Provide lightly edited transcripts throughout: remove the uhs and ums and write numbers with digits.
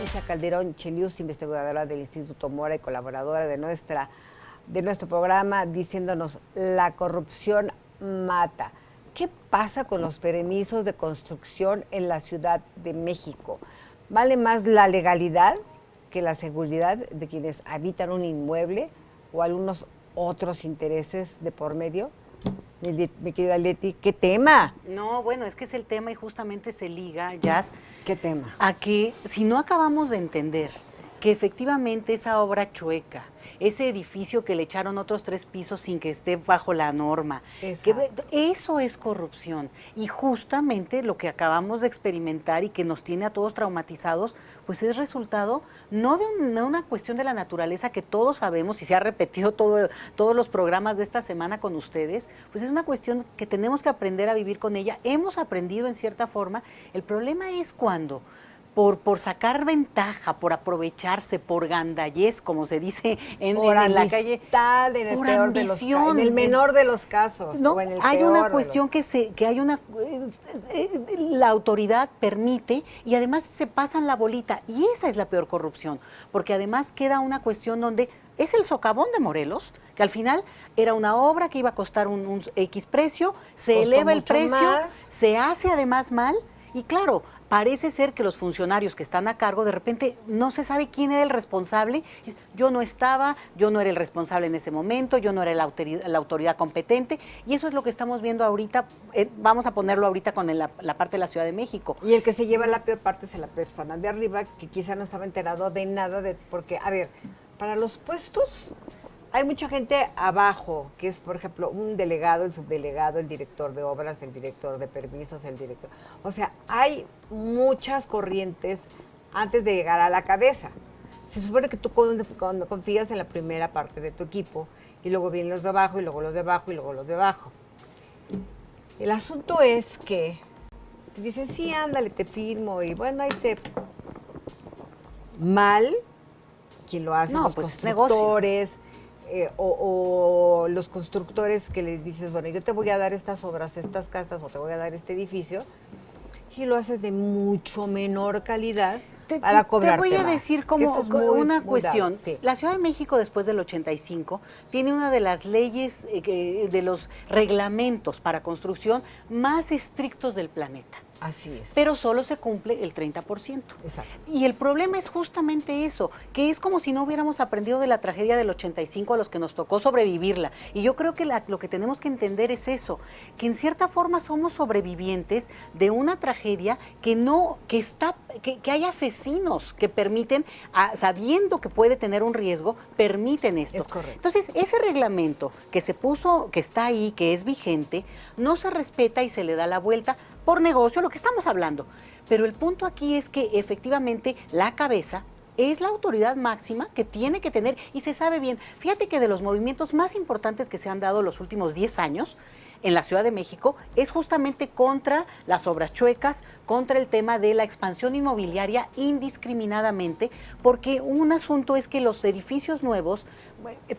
Francia Calderón Chelius, investigadora del Instituto Mora y colaboradora de nuestro programa, diciéndonos: la corrupción mata. ¿Qué pasa con los permisos de construcción en la Ciudad de México? ¿Vale más la legalidad que la seguridad de quienes habitan un inmueble o algunos otros intereses de por medio? Mi querida Leti, ¿qué tema? No, bueno, es que es el tema y justamente se liga, Jazz. ¿Qué tema? A que si no acabamos de entender que efectivamente esa obra chueca, ese edificio que le echaron otros 3 pisos sin que esté bajo la norma, eso es corrupción. Y justamente lo que acabamos de experimentar y que nos tiene a todos traumatizados, pues es resultado no de una cuestión de la naturaleza que todos sabemos y se ha repetido todos los programas de esta semana con ustedes, pues es una cuestión que tenemos que aprender a vivir con ella. Hemos aprendido en cierta forma. El problema es cuando por sacar ventaja, por aprovecharse, por gandallez, como se dice en la calle, en el en el menor de los casos. No, o en el hay peor una cuestión que hay una la autoridad permite y además se pasan la bolita, y esa es la peor corrupción, porque además queda una cuestión donde es el socavón de Morelos, que al final era una obra que iba a costar un X precio, se Costó eleva el mucho precio, más. se hace además mal, y claro, parece ser que los funcionarios que están a cargo, de repente no se sabe quién era el responsable. Yo no estaba, yo no era el responsable en ese momento, yo no era la autoridad competente, y eso es lo que estamos viendo ahorita. Vamos a ponerlo ahorita con la parte de la Ciudad de México. Y el que se lleva la peor parte es la persona de arriba, que quizá no estaba enterado de nada, porque, a ver, para los puestos hay mucha gente abajo, que es, por ejemplo, un delegado, el subdelegado, el director de obras, el director de permisos, el director. O sea, hay muchas corrientes antes de llegar a la cabeza. Se supone que tú cuando confías en la primera parte de tu equipo, y luego vienen los de abajo, y luego los de abajo, y luego los de abajo. El asunto es que te dicen: sí, ándale, te firmo, y bueno, ahí te... Mal, quien lo hace, No, los pues constructores, o los constructores que les dices: bueno, yo te voy a dar estas obras, estas casas, o te voy a dar este edificio, y lo haces de mucho menor calidad para cobrarte Te voy a más. decir como una cuestión. Sí. La Ciudad de México, después del 85, tiene una de las leyes, de los reglamentos para construcción más estrictos del planeta. Así es. Pero solo se cumple el 30%. Exacto. Y el problema es justamente eso, que es como si no hubiéramos aprendido de la tragedia del 85 a los que nos tocó sobrevivirla. Y yo creo que lo que tenemos que entender es eso, que en cierta forma somos sobrevivientes de una tragedia que hay asesinos que permiten, sabiendo que puede tener un riesgo, permiten esto. Es correcto. Entonces, ese reglamento que se puso, que está ahí, que es vigente, no se respeta y se le da la vuelta por negocio, lo que estamos hablando. Pero el punto aquí es que efectivamente la cabeza es la autoridad máxima que tiene que tener, y se sabe bien. Fíjate que de los movimientos más importantes que se han dado los últimos 10 años en la Ciudad de México es justamente contra las obras chuecas, contra el tema de la expansión inmobiliaria indiscriminadamente, porque un asunto es que los edificios nuevos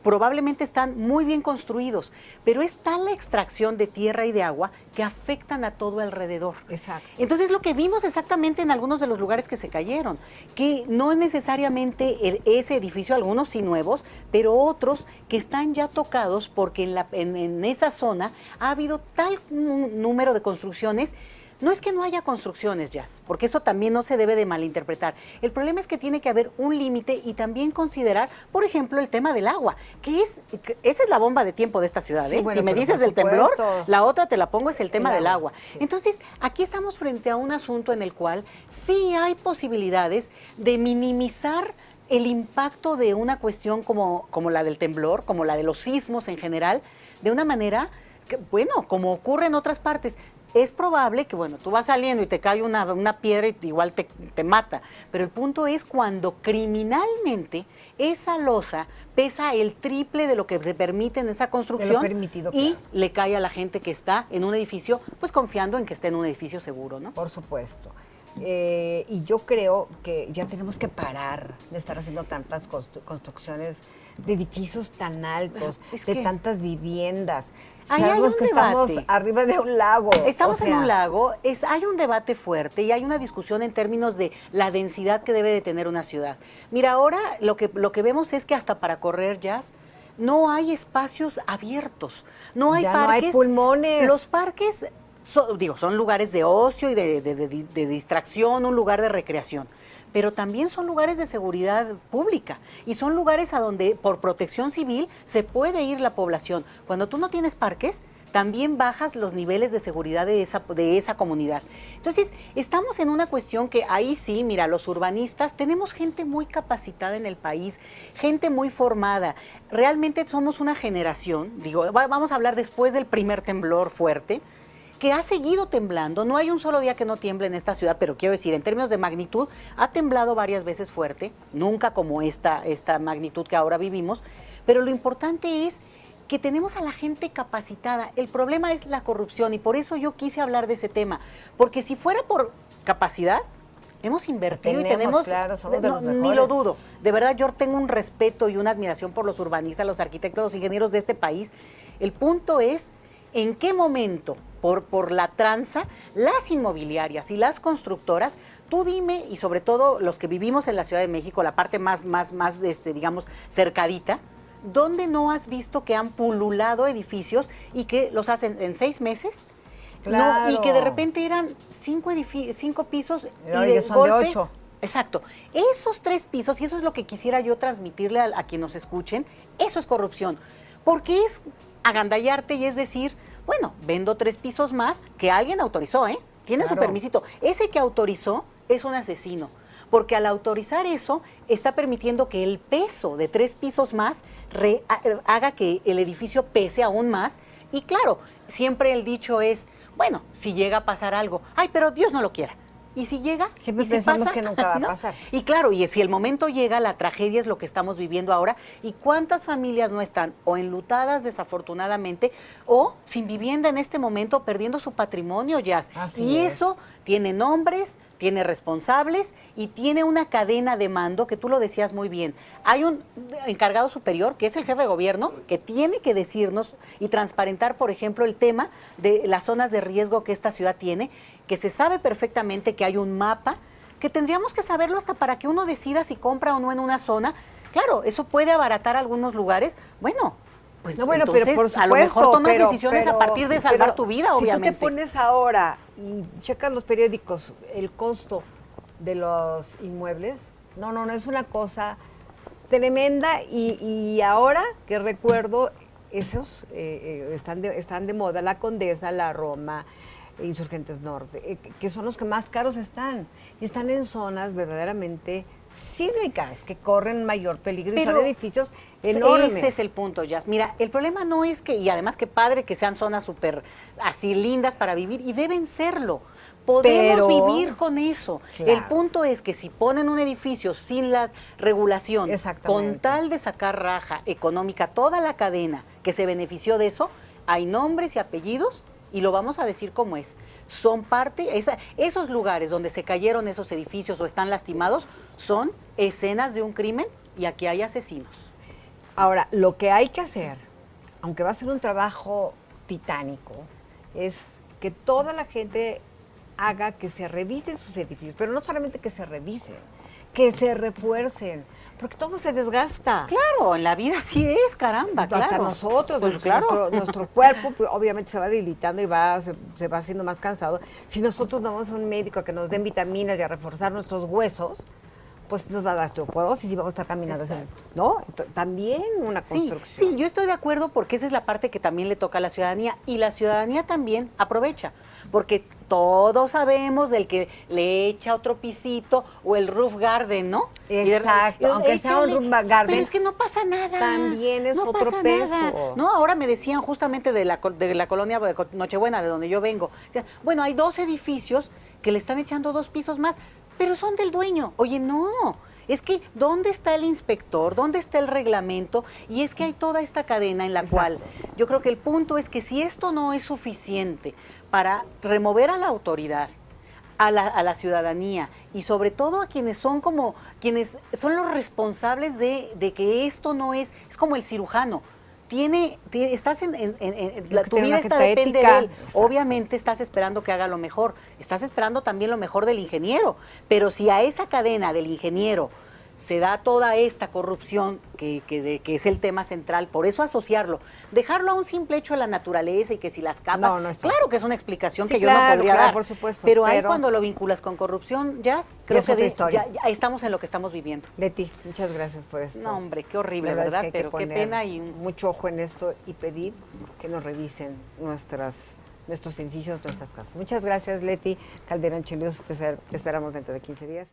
probablemente están muy bien construidos, pero es tal la extracción de tierra y de agua que afectan a todo alrededor. Exacto. Entonces, lo que vimos exactamente en algunos de los lugares que se cayeron, que no es necesariamente ese edificio, algunos sí nuevos, pero otros que están ya tocados porque en esa zona ha habido tal número de construcciones. No es que no haya construcciones, Jazz, porque eso también no se debe de malinterpretar. El problema es que tiene que haber un límite y también considerar, por ejemplo, el tema del agua, esa es la bomba de tiempo de esta ciudad. Sí, bueno, si me pero dices por del temblor, supuesto. la otra te la pongo, es el tema del agua. agua. Sí. Entonces, aquí estamos frente a un asunto en el cual sí hay posibilidades de minimizar el impacto de una cuestión como la del temblor, como la de los sismos en general, de una manera que, bueno, como ocurre en otras partes. Es probable que, bueno, tú vas saliendo y te cae una piedra y igual te mata, pero el punto es cuando criminalmente esa losa pesa el triple de lo que se permite en esa construcción permitido, y claro, le cae a la gente que está en un edificio, pues confiando en que esté en un edificio seguro, ¿no? por supuesto. Y yo creo que ya tenemos que parar de estar haciendo tantas construcciones de edificios tan altos, de tantas viviendas. Ahí hay Sabemos un que debate. estamos arriba de un lago. Estamos en un lago, hay un debate fuerte y hay una discusión en términos de la densidad que debe de tener una ciudad. Mira, ahora lo que vemos es que hasta para correr jazz no hay espacios abiertos, no hay ya parques. No hay pulmones. Los parques, son lugares de ocio y de distracción, un lugar de recreación. Pero también son lugares de seguridad pública y son lugares a donde por protección civil se puede ir la población. Cuando tú no tienes parques, también bajas los niveles de seguridad de esa comunidad. Entonces, estamos en una cuestión que ahí sí, mira, los urbanistas, tenemos gente muy capacitada en el país, gente muy formada. Realmente somos una generación, vamos a hablar después del primer temblor fuerte, que ha seguido temblando. No hay un solo día que no tiemble en esta ciudad, pero quiero decir, en términos de magnitud, ha temblado varias veces fuerte, nunca como esta magnitud que ahora vivimos, pero lo importante es que tenemos a la gente capacitada. El problema es la corrupción y por eso yo quise hablar de ese tema, porque si fuera por capacidad, hemos invertido y tenemos, claro, somos de los ni mejores. lo dudo. De verdad, yo tengo un respeto y una admiración por los urbanistas, los arquitectos, los ingenieros de este país. El punto es en qué momento, por la tranza, las inmobiliarias y las constructoras, tú dime, y sobre todo los que vivimos en la Ciudad de México, la parte más digamos, cercadita, ¿dónde no has visto que han pululado edificios y que los hacen en 6 meses? Claro. No, y que de repente eran 5 pisos No, y de son golpe, de 8. Exacto. Esos 3 pisos, y eso es lo que quisiera yo transmitirle a quien nos escuchen, eso es corrupción. Porque es agandallarte y es decir, bueno, vendo 3 pisos más que alguien autorizó, ¿eh? Tiene su permisito. Ese que autorizó es un asesino. Porque al autorizar eso, está permitiendo que el peso de 3 pisos más haga que el edificio pese aún más. Y claro, siempre el dicho es, bueno, si llega a pasar algo, ay, pero Dios no lo quiera. Y si llega, siempre y si pensamos pasa, que nunca va a ¿no? pasar. Y claro, y si el momento llega, la tragedia es lo que estamos viviendo ahora. ¿Y cuántas familias no están o enlutadas desafortunadamente o sin vivienda en este momento, perdiendo su patrimonio, Jazz? Y eso tiene nombres, tiene responsables y tiene una cadena de mando que tú lo decías muy bien. Hay un encargado superior, que es el jefe de gobierno, que tiene que decirnos y transparentar, por ejemplo, el tema de las zonas de riesgo que esta ciudad tiene, que se sabe perfectamente que hay un mapa, que tendríamos que saberlo hasta para que uno decida si compra o no en una zona. Claro, eso puede abaratar algunos lugares. Bueno, pues no, bueno, entonces, pero por supuesto, a lo mejor tomas decisiones a partir de salvar tu vida, obviamente. Si tú te pones ahora y checas los periódicos, el costo de los inmuebles, no, es una cosa tremenda y ahora que recuerdo, esos están de moda, la Condesa, la Roma, Insurgentes Norte, que son los que más caros están. Y están en zonas verdaderamente sísmicas, que corren mayor peligro y son edificios enormes. Ese es el punto, Jazz. Mira, el problema no es que, y además que padre que sean zonas súper así lindas para vivir, y deben serlo. Podemos vivir con eso. Claro. El punto es que si ponen un edificio sin la regulación, con tal de sacar raja económica, toda la cadena que se benefició de eso, hay nombres y apellidos y lo vamos a decir como es. Son parte, esos lugares donde se cayeron esos edificios o están lastimados, son escenas de un crimen y aquí hay asesinos. Ahora, lo que hay que hacer, aunque va a ser un trabajo titánico, es que toda la gente haga que se revisen sus edificios, pero no solamente que se revisen, que se refuercen, porque todo se desgasta. Claro, en la vida sí es, caramba, claro. Hasta nosotros, pues claro. nuestro cuerpo pues, obviamente se va debilitando y se va haciendo más cansado. Si nosotros no vamos a un médico a que nos den vitaminas y a reforzar nuestros huesos, pues nos va a dar osteoporosis y vamos a estar caminando. ¿No? También una construcción. Sí, yo estoy de acuerdo porque esa es la parte que también le toca a la ciudadanía y la ciudadanía también aprovecha, porque todos sabemos del que le echa otro pisito o el roof garden, ¿no? Exacto, aunque sea un roof garden. Pero es que no pasa nada. También es otro peso. Nada. No, ahora me decían justamente de la colonia de Nochebuena, de donde yo vengo. Decían, bueno, hay 2 edificios que le están echando 2 pisos más, pero son del dueño. Oye, no, es que ¿dónde está el inspector? ¿Dónde está el reglamento? Y es que hay toda esta cadena en la cual yo creo que el punto es que si esto no es suficiente para remover a la autoridad, a la ciudadanía y sobre todo a quienes son como, quienes son los responsables de que esto no es como el cirujano. Estás tu tiene vida una está cierta depende ética. de él. Exacto. Obviamente estás esperando que haga lo mejor, estás esperando también lo mejor del ingeniero, pero si a esa cadena del ingeniero se da toda esta corrupción que es el tema central, por eso asociarlo, dejarlo a un simple hecho de la naturaleza y que si las capas, No, no está. claro que es una explicación Sí, que yo no claro, podría claro, dar, por supuesto, pero ahí pero- cuando lo vinculas con corrupción, Jazz, creo es otra que historia. ya estamos en lo que estamos viviendo. Leti, muchas gracias por esto. No, hombre, qué horrible, La verdad es ¿verdad? que hay que Pero qué poner pena y mucho ojo en esto y pedir que nos revisen nuestros edificios, nuestras casas. Muchas gracias, Leti Calderón Chelios. Te esperamos dentro de 15 días.